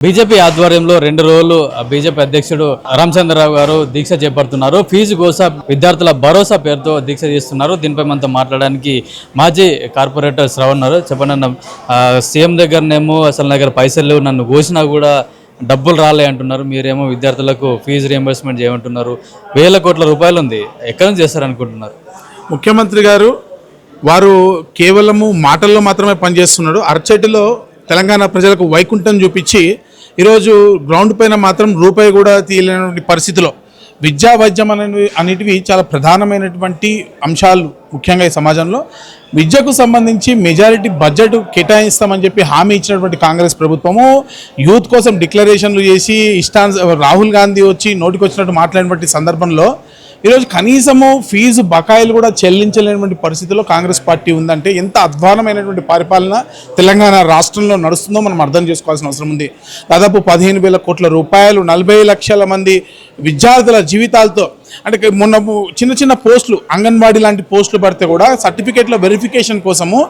BJP ఆధ్వర్యంలో 2 రోజులు BJP అధ్యక్షుడు రామచంద్రరావు గారు దీక్ష చేపడుతున్నారు. ఫీజు కోసం విద్యార్థుల భరోసా పేరుతో దీక్ష చేస్తున్నారు. దీనిపై మనతో మాట్లాడడానికి మాజీ కార్పొరేటర్ శ్రవణ్ ఉన్నారు. చెప్పండి అన్న, సీఎం దగ్గరనేమో అసలు నా దగ్గర పైసలు లేవు, నన్ను కోసినా కూడా డబ్బులు రాలే అంటున్నారు. మీరేమో విద్యార్థులకు ఫీజు రియంబర్స్మెంట్ చేయమంటున్నారు. వేల కోట్ల రూపాయలు ఉంది, ఎక్కడి నుంచి చేస్తారనుకుంటున్నారు? ముఖ్యమంత్రి గారు వారు కేవలము మాటల్లో మాత్రమే పనిచేస్తున్నాడు. అరచేతిలో తెలంగాణ ప్రజలకు వైకుంఠం చూపించి ఈరోజు గ్రౌండ్ పైన మాత్రం రూపాయి కూడా తీయలేనటువంటి పరిస్థితిలో విద్యా వైద్యం అనేటివి చాలా ప్రధానమైనటువంటి అంశాలు. ముఖ్యంగా ఈ సమాజంలో విద్యకు సంబంధించి మెజారిటీ బడ్జెట్ కేటాయిస్తామని చెప్పి హామీ ఇచ్చినటువంటి కాంగ్రెస్ ప్రభుత్వము యూత్ కోసం డిక్లరేషన్లు చేసి రాహుల్ గాంధీ వచ్చి నోటికి వచ్చినట్టు మాట్లాడినటువంటి సందర్భంలో ఈరోజు కనీసము ఫీజు బకాయిలు కూడా చెల్లించలేనటువంటి పరిస్థితిలో కాంగ్రెస్ పార్టీ ఉందంటే ఎంత అధ్వానమైనటువంటి పరిపాలన తెలంగాణ రాష్ట్రంలో నడుస్తుందో మనం అర్థం చేసుకోవాల్సిన అవసరం ఉంది. దాదాపు 15,000 కోట్ల రూపాయలు 40 లక్షల మంది విద్యార్థుల జీవితాలతో, అంటే మొన్న చిన్న చిన్న పోస్టులు అంగన్వాడీ లాంటి పోస్టులు పడితే కూడా సర్టిఫికేట్ల వెరిఫికేషన్ కోసము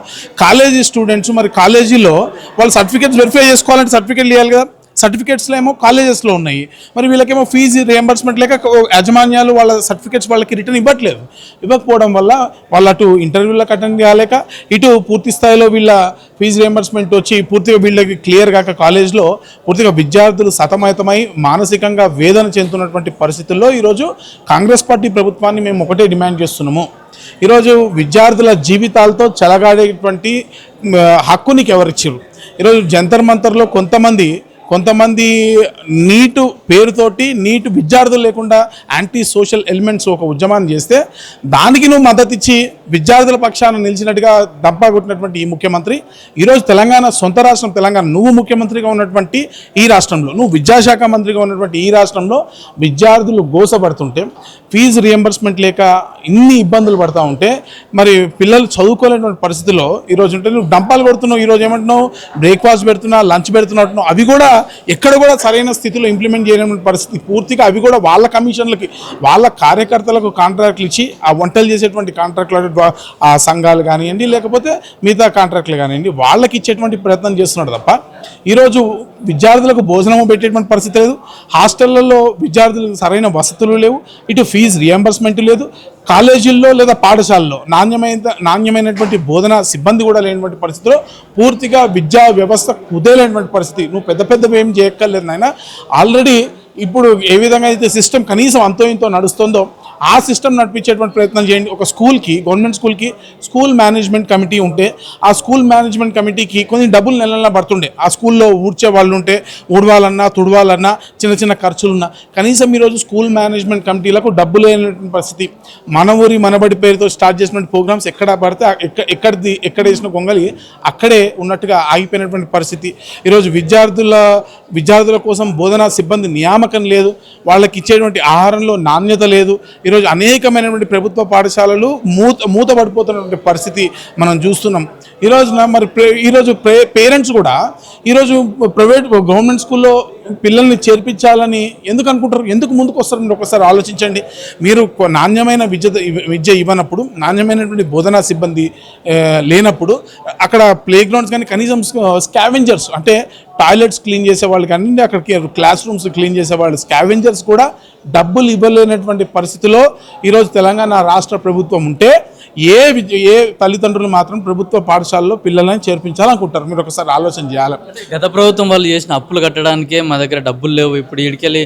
కాలేజీ స్టూడెంట్స్ మరి కాలేజీలో వాళ్ళు సర్టిఫికేట్స్ వెరిఫై చేసుకోవాలంటే సర్టిఫికేట్లు ఇవ్వాలి కదా. సర్టిఫికేట్స్లో ఏమో కాలేజెస్లో ఉన్నాయి, మరి వీళ్ళకేమో ఫీజు రియంబర్స్మెంట్ లేక యాజమాన్యాలు వాళ్ళ సర్టిఫికేట్స్ వాళ్ళకి రిటర్న్ ఇవ్వకపోవడం వల్ల వాళ్ళు అటు ఇంటర్వ్యూలకు అటెండ్ కాలేక ఇటు పూర్తి స్థాయిలో వీళ్ళ ఫీజు రియంబర్స్మెంట్ వచ్చి పూర్తిగా వీళ్ళకి క్లియర్ కాక కాలేజ్లో పూర్తిగా విద్యార్థులు సతమతమై మానసికంగా వేదన చెందుతున్నటువంటి పరిస్థితుల్లో ఈరోజు కాంగ్రెస్ పార్టీ ప్రభుత్వాన్ని మేము ఒకటే డిమాండ్ చేస్తున్నాము. ఈరోజు విద్యార్థుల జీవితాలతో చెలగాడేటువంటి హక్కునికి ఎవరిచ్చారు? ఈరోజు జంతర్ మంతర్లో కొంతమంది నీటు పేరుతోటి నీటు విద్యార్థులు లేకుండా యాంటీ సోషల్ ఎలిమెంట్స్ ఒక ఉద్యమాన్ని చేస్తే దానికి నువ్వు మద్దతు ఇచ్చి విద్యార్థుల పక్షాన నిలిచినట్టుగా దబ్బా కొట్టినటువంటి ఈ ముఖ్యమంత్రి ఈరోజు తెలంగాణ సొంత రాష్ట్రం తెలంగాణ, నువ్వు ముఖ్యమంత్రిగా ఉన్నటువంటి ఈ రాష్ట్రంలో, నువ్వు విద్యాశాఖ మంత్రిగా ఉన్నటువంటి ఈ రాష్ట్రంలో విద్యార్థులు గోసపడుతుంటే ఫీజు రియంబర్స్మెంట్ లేక ఇన్ని ఇబ్బందులు పడుతూ ఉంటే మరి పిల్లలు చదువుకోలేనటువంటి పరిస్థితిలో ఈరోజు ఉంటే నువ్వు డంపాలు కొడుతున్నావు. ఈరోజు ఏమంటున్నావు, బ్రేక్ఫాస్ట్ పెడుతున్నా, లంచ్ పెడుతున్నట్టున్నావు. అవి కూడా ఎక్కడ కూడా సరైన స్థితిలో ఇంప్లిమెంట్ చేయలేని పరిస్థితి. పూర్తిగా అవి కూడా వాళ్ళ కమిషన్లకి, వాళ్ళ కార్యకర్తలకు కాంట్రాక్ట్లు ఇచ్చి ఆ వంటలు చేసేటువంటి కాంట్రాక్ట్లు ఆ సంఘాలు కానివ్వండి, లేకపోతే మిగతా కాంట్రాక్ట్లు కానివ్వండి, వాళ్ళకి ఇచ్చేటువంటి ప్రయత్నం చేస్తున్నాడు తప్ప ఈరోజు విద్యార్థులకు భోజనము పెట్టేటువంటి పరిస్థితి లేదు. హాస్టళ్లలో విద్యార్థులకు సరైన వసతులు లేవు, ఇటు ఫీజు రియంబర్స్మెంట్ లేదు. కాలేజీల్లో లేదా పాఠశాలలో నాణ్యమైనటువంటి బోధన సిబ్బంది కూడా లేనటువంటి పరిస్థితిలో పూర్తిగా విద్యా వ్యవస్థ కుదేలేనటువంటి పరిస్థితి. నువ్వు పెద్దవి ఏం చేయక్కర్లేదు నాయన. ఆల్రెడీ ఇప్పుడు ఏ విధంగా అయితే సిస్టమ్ కనీసం అంతో ఇంతో నడుస్తుందో ఆ సిస్టమ్ నడిపించేటువంటి ప్రయత్నం చేయండి. ఒక స్కూల్కి, గవర్నమెంట్ స్కూల్కి స్కూల్ మేనేజ్మెంట్ కమిటీ ఉంటే ఆ స్కూల్ మేనేజ్మెంట్ కమిటీకి కొన్ని డబ్బులు నెలలా పడుతుండే. ఆ స్కూల్లో ఊడ్చే వాళ్ళు ఉంటే ఊడవాలన్నా తుడవాలన్నా చిన్న ఖర్చులున్నా కనీసం ఈరోజు స్కూల్ మేనేజ్మెంట్ కమిటీలకు డబ్బులు లేనటువంటి పరిస్థితి. మన ఊరి మనబడి పేరుతో స్టార్ట్ చేసినటువంటి ప్రోగ్రామ్స్ ఎక్కడ పడితే ఎక్కడ వేసిన గొంగలి అక్కడే ఉన్నట్టుగా ఆగిపోయినటువంటి పరిస్థితి. ఈరోజు విద్యార్థుల కోసం బోధనా సిబ్బంది నియామకం లేదు, వాళ్ళకి ఇచ్చేటువంటి ఆహారంలో నాణ్యత లేదు. ఈరోజు అనేకమైనటువంటి ప్రభుత్వ పాఠశాలలు మూతపడిపోతున్నటువంటి పరిస్థితి మనం చూస్తున్నాం. ఈరోజు పేరెంట్స్ కూడా ఈరోజు గవర్నమెంట్ స్కూల్లో పిల్లల్ని చేర్పించాలని ఎందుకు అనుకుంటారు? ఎందుకు ముందుకు వస్తారు? మీరు ఒకసారి ఆలోచించండి. మీరు నాణ్యమైన విద్య ఇవ్వనప్పుడు, నాణ్యమైనటువంటి బోధనా సిబ్బంది లేనప్పుడు అక్కడ ప్లే గ్రౌండ్స్ కానీ కనీసం స్కావెంజర్స్ అంటే టాయిలెట్స్ క్లీన్ చేసేవాళ్ళు కానీ అక్కడికి క్లాస్ రూమ్స్ క్లీన్ చేసేవాళ్ళు స్కావెంజర్స్ కూడా డబ్బులు ఇవ్వలేనటువంటి పరిస్థితిలో ఈరోజు తెలంగాణ రాష్ట్ర ప్రభుత్వం ఉంటే ఏ తల్లిదండ్రులు మాత్రం ప్రభుత్వ పాఠశాలలో పిల్లలని చేర్పించాలనుకుంటారు? మీరు ఒకసారి ఆలోచన చేయాలి. గత ప్రభుత్వం వాళ్ళు చేసిన అప్పులు కట్టడానికే మా దగ్గర డబ్బులు లేవు, ఇప్పుడు ఇడికెళ్ళి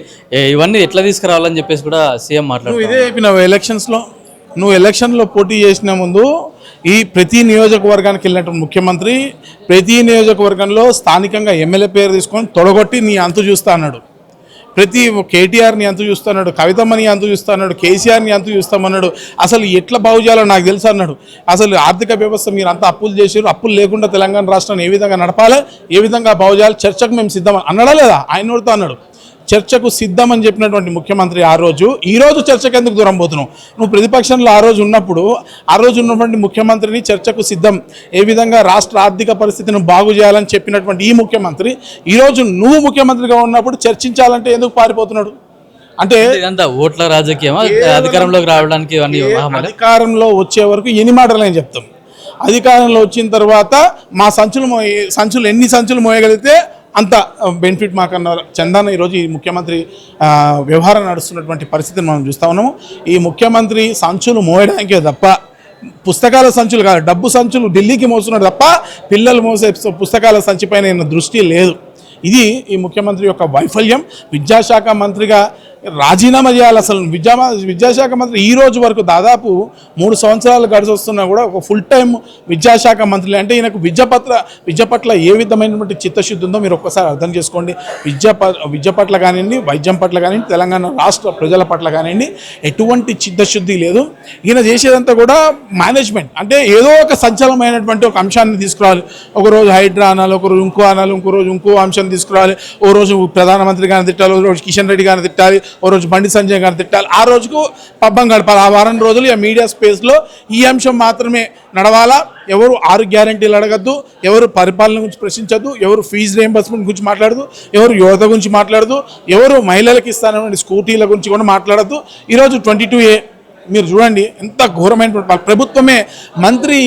ఇవన్నీ ఎట్లా తీసుకురావాలని చెప్పేసి కూడా సీఎం మాట్లాడుతూ ఇదే చెప్పినావు. నువ్వు ఎలక్షన్లో పోటీ చేసిన ముందు ఈ ప్రతి నియోజకవర్గానికి వెళ్ళినటువంటి ముఖ్యమంత్రి ప్రతి నియోజకవర్గంలో స్థానికంగా ఎమ్మెల్యే పేరు తీసుకొని తొడగొట్టి నీ అంతు చూస్తా అన్నాడు. ప్రతి కేటీఆర్ని అంతు చూస్తున్నాడు, కవితమ్మని అంతు చూస్తున్నాడు, కేసీఆర్ని అంతు చూస్తామన్నాడు. అసలు ఎట్లా బాగు చేయాలో నాకు తెలుసు అన్నాడు. అసలు ఆర్థిక వ్యవస్థ మీరు అంతా అప్పులు చేశారు, అప్పులు లేకుండా తెలంగాణ రాష్ట్రాన్ని ఏ విధంగా నడపాలి, ఏ విధంగా బాగు చేయాలి, చర్చకు మేము సిద్ధం అన్నాడా లేదా? ఆయన నోడుతూ అన్నాడు. చర్చకు సిద్ధమని చెప్పినటువంటి ముఖ్యమంత్రి ఈరోజు చర్చకు ఎందుకు దూరం పోతున్నావు? నువ్వు ప్రతిపక్షంలో ఆ రోజు ఉన్నటువంటి ముఖ్యమంత్రిని చర్చకు సిద్ధం, ఏ విధంగా రాష్ట్ర ఆర్థిక పరిస్థితిని బాగు చేయాలని చెప్పినటువంటి ఈ ముఖ్యమంత్రి ఈరోజు నువ్వు ముఖ్యమంత్రిగా ఉన్నప్పుడు చర్చించాలంటే ఎందుకు పారిపోతున్నాడు? అంటే ఓట్ల రాజకీయం అధికారంలోకి రావడానికి అధికారంలో వచ్చే వరకు ఎన్ని మాటలు నేను చెప్తాం. అధికారంలో వచ్చిన తర్వాత మా సంచులు ఎన్ని సంచులు మోయగలిగితే అంత బెనిఫిట్ మాకన్న చందాన ఈరోజు ఈ ముఖ్యమంత్రి వ్యవహారం నడుస్తున్నటువంటి పరిస్థితిని మనం చూస్తూ ఉన్నాము. ఈ ముఖ్యమంత్రి సంచులు మోయడానికే తప్ప పుస్తకాల సంచులు కాదు, డబ్బు సంచులు ఢిల్లీకి మోస్తున్నాడు తప్ప పిల్లలు మోసే పుస్తకాల సంచిపైన దృష్టి లేదు. ఇది ఈ ముఖ్యమంత్రి యొక్క వైఫల్యం. విద్యాశాఖ మంత్రిగా రాజీనామా చేయాలి. అసలు విద్యాశాఖ మంత్రి ఈ రోజు వరకు దాదాపు 3 సంవత్సరాలు గడిచి వస్తున్నా కూడా ఒక ఫుల్ టైం విద్యాశాఖ మంత్రి అంటే ఈయనకు విద్య పట్ల ఏ విధమైనటువంటి చిత్తశుద్ధి ఉందో మీరు ఒక్కసారి అర్థం చేసుకోండి. విద్య పట్ల కానివ్వండి, వైద్యం పట్ల కానివ్వండి, తెలంగాణ రాష్ట్ర ప్రజల పట్ల కానివ్వండి ఎటువంటి చిత్తశుద్ధి లేదు. ఈయన చేసేదంతా కూడా మేనేజ్మెంట్, అంటే ఏదో ఒక సంచలనమైనటువంటి ఒక అంశాన్ని తీసుకురావాలి. ఒకరోజు హైడ్రా అనాలి, ఒకరోజు ఇంకో అనాలి, ఇంకో రోజు ఇంకో అంశాన్ని తీసుకురావాలి. ఓ రోజు ప్రధానమంత్రి గారిని తిట్టాలి, ఓ రోజు కిషన్ రెడ్డి గారిని తిట్టాలి, ఓ రోజు బండి సంజయ్ గారిని తిట్టాలి. ఆ రోజుకు పబ్బం గడపాలి. ఆ వారం రోజులు ఈ మీడియా స్పేస్లో ఈ అంశం మాత్రమే నడవాలా. ఎవరు 6 గ్యారెంటీలు అడగద్దు, ఎవరు పరిపాలన గురించి ప్రశ్నించద్దు, ఎవరు ఫీజు రియంబర్స్మెంట్ గురించి మాట్లాడదు, ఎవరు యువత గురించి మాట్లాడదు, ఎవరు మహిళలకు ఇస్తానటువంటి స్కూటీల గురించి కూడా మాట్లాడద్దు. ఈరోజు 22A మీరు చూడండి ఎంత ఘోరమైనటువంటి ప్రభుత్వమే. మంత్రి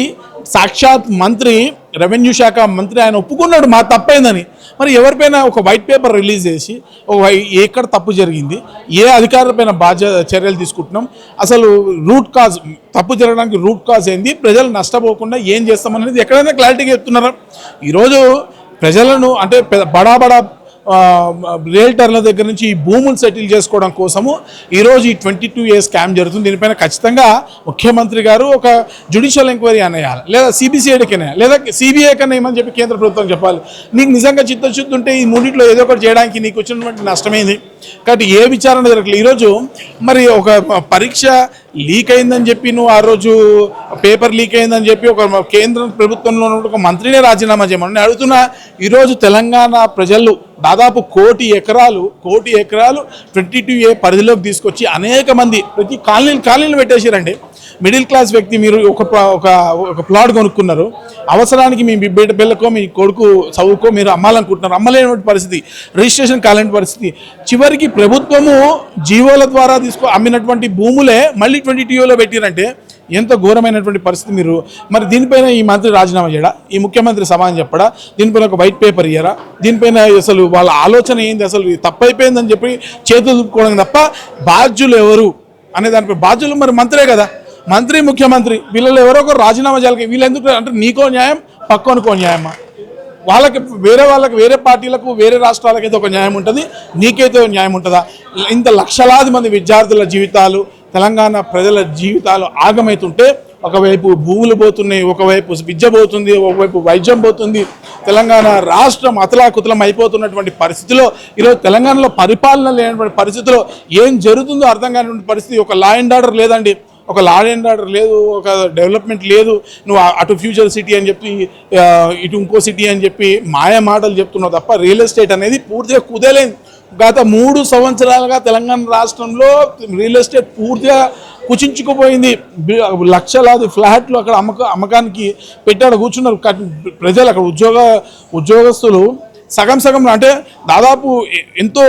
సాక్షాత్ మంత్రి, రెవెన్యూ శాఖ మంత్రి ఆయన ఒప్పుకున్నాడు మా తప్పైందని. మరి ఎవరిపైన ఒక వైట్ పేపర్ రిలీజ్ చేసి ఎక్కడ తప్పు జరిగింది, ఏ అధికారులపైన చర్యలు తీసుకుంటున్నాం, అసలు రూట్ కాజ్, తప్పు జరగడానికి రూట్ కాజ్ ఏంది, ప్రజలు నష్టపోకుండా ఏం చేస్తామనేది ఎక్కడైనా క్లారిటీగా చెప్తున్నారా? ఈరోజు ప్రజలను అంటే బడా రియల్టర్ల దగ్గర నుంచి ఈ భూములు సెటిల్ చేసుకోవడం కోసము ఈరోజు ఈ 22A స్కామ్ జరుగుతుంది. దీనిపైన ఖచ్చితంగా ముఖ్యమంత్రి గారు ఒక జ్యుడిషియల్ ఎంక్వైరీ అనేయాలి, లేదా CBCID కన్నా, లేదా CBI కన్నా ఏమని చెప్పి కేంద్ర ప్రభుత్వం చెప్పాలి. నీకు నిజంగా చిత్తశుద్ధి ఉంటే ఈ మూడింటిలో ఏదో ఒకటి చేయడానికి నీకు వచ్చినటువంటి నష్టమైంది కాబట్టి ఏ విచారణ జరగలేదు. ఈరోజు మరి ఒక పరీక్ష లీక్ అయిందని చెప్పి నువ్వు ఆ రోజు పేపర్ లీక్ అయిందని చెప్పి ఒక కేంద్ర ప్రభుత్వంలో ఉన్న ఒక మంత్రినే రాజీనామా చేయమని నేను అడుగుతున్నా. ఈరోజు తెలంగాణ ప్రజలు దాదాపు 1,00,00,000 ఎకరాలు 22A పరిధిలోకి తీసుకొచ్చి అనేక మంది ప్రతి కాలనీలు పెట్టేసారండి. మిడిల్ క్లాస్ వ్యక్తి మీరు ఒక ప్లాట్ కొనుక్కున్నారు, అవసరానికి మీ బిడ్డకో మీ కొడుకు చదువుకో మీరు అమ్మాలనుకుంటున్నారు, అమ్మలేనటువంటి పరిస్థితి, రిజిస్ట్రేషన్ కాలేని పరిస్థితి. చివరికి ప్రభుత్వము జీవోల ద్వారా అమ్మినటువంటి భూములే మళ్ళీ 22Aలో పెట్టిరంటే ఎంత ఘోరమైనటువంటి పరిస్థితి. మీరు మరి దీనిపైన ఈ మంత్రి రాజీనామా చేయడా, ఈ ముఖ్యమంత్రి సమాధానం చెప్పడా, దీనిపైన ఒక వైట్ పేపర్ ఇయ్యరా, దీనిపైన అసలు వాళ్ళ ఆలోచన ఏంది, అసలు తప్పైపోయిందని చెప్పి చేతులు దుప్పుకోవడం తప్ప బాధ్యులు ఎవరు అనే దానిపై బాధ్యులు మరి మంత్రే కదా, మంత్రి ముఖ్యమంత్రి వీళ్ళలో ఎవరో ఒకరు రాజీనామా చేయాలి. వీళ్ళు ఎందుకు అంటే నీకో న్యాయం పక్కనుకో న్యాయమా? వాళ్ళకి వేరే పార్టీలకు వేరే రాష్ట్రాలకైతే ఒక న్యాయం ఉంటుంది, నీకైతే న్యాయం ఉంటుందా? ఇంత లక్షలాది మంది విద్యార్థుల జీవితాలు, తెలంగాణ ప్రజల జీవితాలు ఆగమవుతుంటే ఒకవైపు భూములు పోతున్నాయి, ఒకవైపు విద్య పోతుంది, ఒకవైపు వైద్యం పోతుంది. తెలంగాణ రాష్ట్రం అతలాకుతలం అయిపోతున్నటువంటి పరిస్థితిలో ఈరోజు తెలంగాణలో పరిపాలన లేనటువంటి పరిస్థితిలో ఏం జరుగుతుందో అర్థం కానిటువంటి పరిస్థితి. ఒక లా అండ్ ఆర్డర్ లేదండి, ఒక లా అండ్ ఆర్డర్ లేదు, ఒక డెవలప్మెంట్ లేదు. నువ్వు అటు ఫ్యూచర్ సిటీ అని చెప్పి ఇటు ఇంకో సిటీ అని చెప్పి మాయ మాటలు చెప్తున్నావు తప్ప రియల్ ఎస్టేట్ అనేది పూర్తిగా కుదేలేదు. గత 3 సంవత్సరాలుగా తెలంగాణ రాష్ట్రంలో రియల్ ఎస్టేట్ పూర్తిగా కుచించుకుపోయింది. లక్షలాది ఫ్లాట్లు అక్కడ అమ్మకానికి పెట్టాడు కూర్చున్నారు ప్రజలు. అక్కడ ఉద్యోగస్తులు సగం అంటే దాదాపు ఎంతో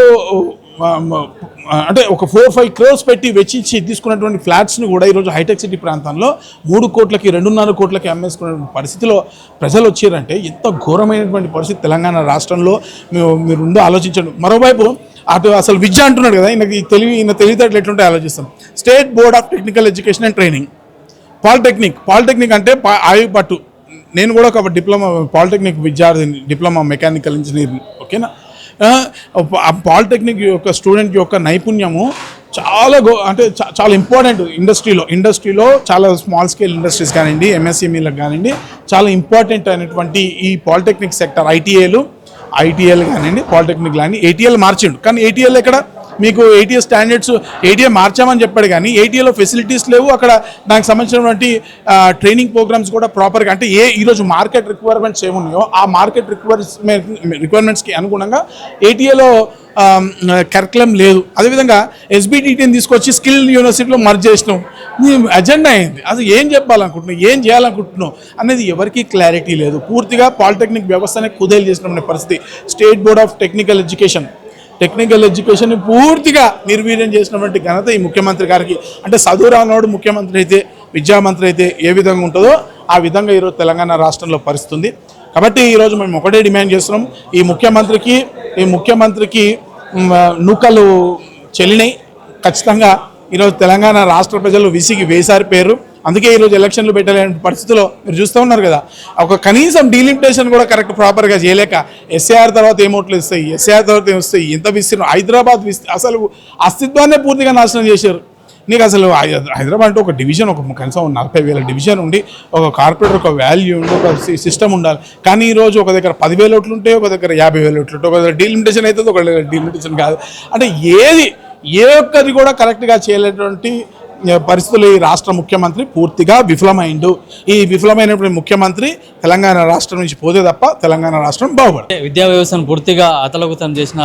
అంటే ఒక 4-5 crores పెట్టి వెచ్చించి తీసుకున్నటువంటి ఫ్లాట్స్ని కూడా ఈరోజు హైటెక్ సిటీ ప్రాంతంలో 3 కోట్లకి 2.5 కోట్లకి అమ్మేసుకునే పరిస్థితిలో ప్రజలు వచ్చారంటే ఎంత ఘోరమైనటువంటి పరిస్థితి తెలంగాణ రాష్ట్రంలో మీరు ఉందో ఆలోచించండి. మరోవైపు అటు అసలు విద్య అంటున్నాడు కదా, ఈయన తెలివితేటలు ఎట్లుంటే ఆలోచిస్తాం. State board of technical education and training, polytechnic అంటే పట్టు. నేను కూడా ఒక పాలిటెక్నిక్ విద్యార్థిని, డిప్లొమా మెకానికల్ ఇంజనీరింగ్. ఓకేనా? పాలిటెక్నిక్ యొక్క స్టూడెంట్ యొక్క నైపుణ్యము చాలా ఇంపార్టెంట్. ఇండస్ట్రీలో చాలా స్మాల్ స్కేల్ ఇండస్ట్రీస్ కానివ్వండి, MSMEలకు కానివ్వండి, చాలా ఇంపార్టెంట్ అయినటువంటి ఈ పాలిటెక్నిక్ సెక్టర్ ఐటీఎల్ కానివ్వండి, పాలిటెక్నిక్ కానీ ATL మార్చిండు. కానీ ATL ఎక్కడ మీకు ATA స్టాండర్డ్స్ ATA మార్చామని చెప్పాడు కానీ ATAలో ఫెసిలిటీస్ లేవు. అక్కడ దానికి సంబంధించినటువంటి ట్రైనింగ్ ప్రోగ్రామ్స్ కూడా ప్రాపర్గా అంటే ఈరోజు మార్కెట్ రిక్వైర్మెంట్స్ ఏమున్నాయో ఆ మార్కెట్ రిక్వైర్మెంట్స్కి అనుగుణంగా ATAలో కరికులం లేదు. అదేవిధంగా SBTTని తీసుకొచ్చి స్కిల్ యూనివర్సిటీలో మర్జ్ చేసినాం. నీ అజెండా అయింది, అది ఏం చెప్పాలనుకుంటున్నావు, ఏం చేయాలనుకుంటున్నావు అనేది ఎవరికీ క్లారిటీ లేదు. పూర్తిగా పాలిటెక్నిక్ వ్యవస్థనే కుదేలు చేసిన పరిస్థితి. State board of technical education పూర్తిగా నిర్వీర్యం చేసినటువంటి ఘనత ఈ ముఖ్యమంత్రి గారికి. అంటే చదువురానోడు ముఖ్యమంత్రి అయితే, విద్యామంత్రి అయితే ఏ విధంగా ఉంటుందో ఆ విధంగా ఈరోజు తెలంగాణ రాష్ట్రంలో పరిస్థితి ఉంది. కాబట్టి ఈరోజు మేము ఒకటే డిమాండ్ చేస్తున్నాం, ఈ ముఖ్యమంత్రికి నూకలు చెల్లినాయి. ఖచ్చితంగా ఈరోజు తెలంగాణ రాష్ట్ర ప్రజలు విసిగి వేసారిపోయారు. అందుకే ఈరోజు ఎలక్షన్లు పెట్టలేని పరిస్థితిలో మీరు చూస్తూ ఉన్నారు కదా. ఒక కనీసం డీలిమిటేషన్ కూడా కరెక్ట్ ప్రాపర్గా చేయలేక ఎస్ఐఆర్ తర్వాత ఏమోట్లు ఇస్తాయి, ఎస్ఐఆర్ తర్వాత ఏమొస్తాయి, ఎంత విస్తీర్ణం, హైదరాబాద్ అసలు అస్తిత్వాన్ని పూర్తిగా నాశనం చేశారు. నీకు అసలు హైదరాబాద్ అంటే ఒక డివిజన్, ఒక కనీసం 40,000 డివిజన్ ఉండి ఒక కార్పొరేటర్ ఒక వాల్యూ ఉండి ఒక సిస్టమ్ ఉండాలి. కానీ ఈరోజు ఒక దగ్గర 10,000 ఓట్లు ఉంటాయి, ఒక దగ్గర 50,000 ఓట్లు ఉంటాయి, ఒక దగ్గర డీలిమిటేషన్ అవుతుంది, ఒక దగ్గర డీలిమిటేషన్ కాదు. అంటే ఏ ఒక్కరి కూడా కరెక్ట్గా చేయలేటువంటి పరిస్థితులు ఈ రాష్ట్ర ముఖ్యమంత్రి పూర్తిగా విఫలమైండు. ఈ విఫలమైనటువంటి ముఖ్యమంత్రి తెలంగాణ రాష్ట్రం నుంచి పోతే తప్ప తెలంగాణ రాష్ట్రం బాగుపడదు. విద్యా వ్యవస్థను పూర్తిగా అతలకుతం చేసిన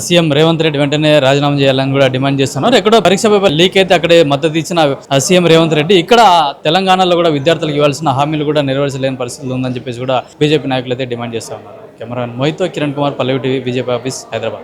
సీఎం రేవంత్ రెడ్డి వెంటనే రాజీనామా చేయాలని కూడా డిమాండ్ చేస్తున్నారు. ఎక్కడో పరీక్ష పేపర్ లీక్ అయితే అక్కడే మద్దతు ఇచ్చిన సీఎం రేవంత్ రెడ్డి ఇక్కడ తెలంగాణలో కూడా విద్యార్థులకు ఇవ్వాల్సిన హామీలు కూడా నెరవేర్చలేని పరిస్థితులు ఉందని చెప్పేసి కూడా బీజేపీ నాయకులు అయితే డిమాండ్ చేస్తూ ఉన్నారు. కెమెరామెన్ మోహిత్తో కిరణ్ కుమార్, పల్లవి టీవీ, బీజేపీ ఆఫీస్, హైదరాబాద్.